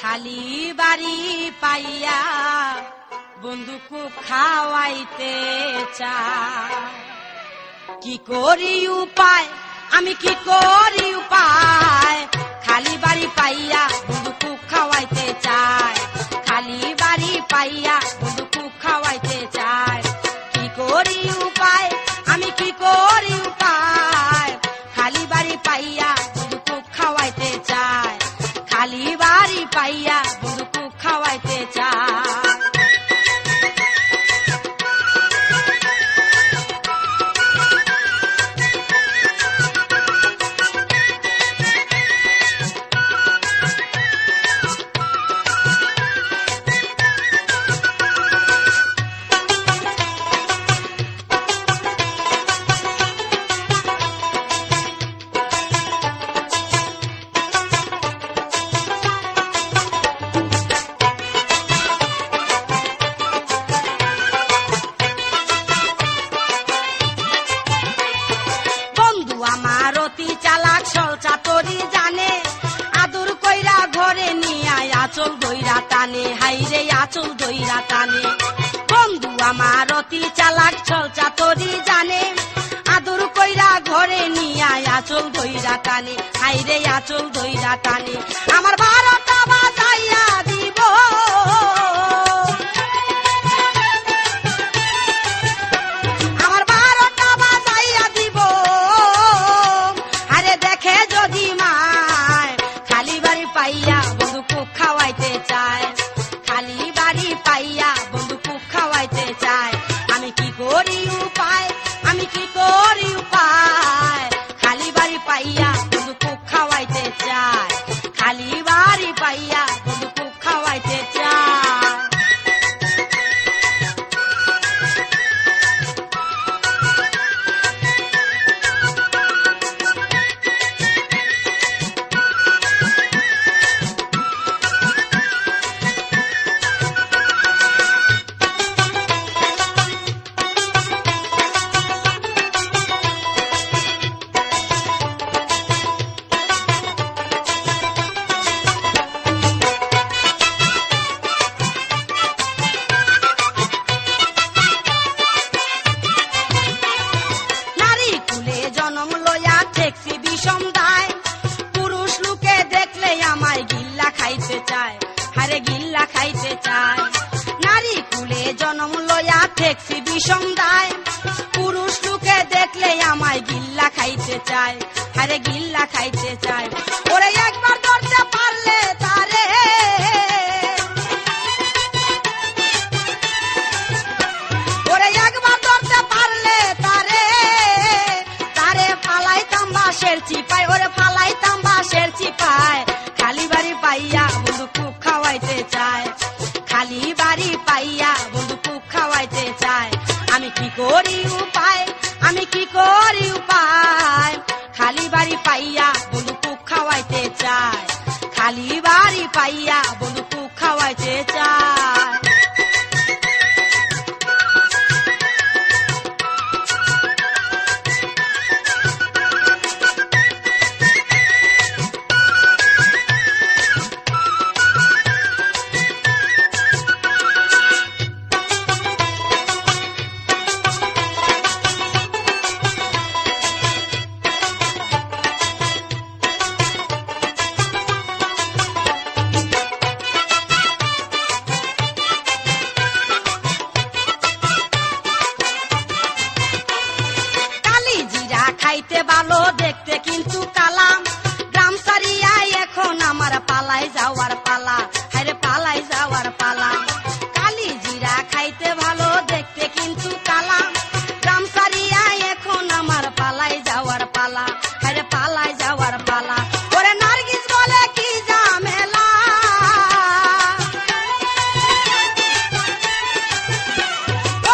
খালি বাড়ি পাইয়া বন্ধু খুব খাওয়াইতে চায়। কি করি উপায়, আমি কি করি উপায়, খালি বাড়ি পাইয়া বন্ধু খুব খাওয়াইতে চায়। খালি বাড়ি পাইয়া বন্ধু খুব খাওয়াইতে চায়। কি করি উপায়, আমি কি করি উপায়, খালি বাড়ি পাইয়া বন্ধু খুব খাওয়াইতে চায়। খালি বাড়ি পাইয়া বন্ধু খুব খাওয়াইতে চায়। আচল দইরা টানে, হাইরে আচল দইরা টানে। বন্ধু আমার অতি চালাক, ছল চাতরি জানে, আদর কইরা ঘরে নিয়া আচল দইরা টানে, হাইরে আচল দইরা টানে। আমার 12টা বাজাইয়া দিব, আমার 12টা বাজাইয়া দিব, আরে দেখে যদি মায় খালি বাড়ি পাইয়া বন্ধু খুব খাওয়াইতে চায়। খালি বাড়ি পাইয়া বন্ধু খুব খাওয়াইতে চায়। আমি কি করি উপায়, আমি কি করি উপায়, খালি বাড়ি পাইয়া বন্ধু খুব খাওয়াইতে চায়। খালি বাড়ি পাইয়া বন্ধু খুব খাওয়াইতে চায়। হারে গিল্লা খাইতে চায়, নারী কুলে জনম লয়া ঠেকছি বিষম দায়। পুরুষ লোকে দেখলে আমায় গিল্লা খাইতে চায়, হারে গিল্লা খাইতে চায়। ওরে একবার ধরতে পারলে তারে, ওরে একবার ধরতে পারলে তারে, তারে ফালাইতাম বাঁশের চিপায়, ওরে ফালাইতাম বাঁশের চিপায়। খালি বাড়ি পাইয়া বন্ধু খুব খাওয়াইতে চায়। খালি বাড়ি পাইয়া বন্ধু খুব খাওয়াইতে চায়। আমি কি করি উপায়, আমি কি করি উপায়, খালি বাড়ি পাইয়া বন্ধু খুব খাওয়াইতে চায়। খালি বাড়ি পাইয়া বন্ধু খুব খাওয়াইতে চায়। খাইতে ভালো দেখতে কিন্তু কালাম, গ্রাম সারিয়া এখন আমার পালাই যাওয়ার পালা, হায়রে পালাই যাওয়ার পালা। কালি জিরা খাইতে ভালো দেখতে কিন্তু কালাম, গ্রাম সারিয়া এখন আমার পালাই যাওয়ার পালা, হায়রে পালাই যাওয়ার পালা।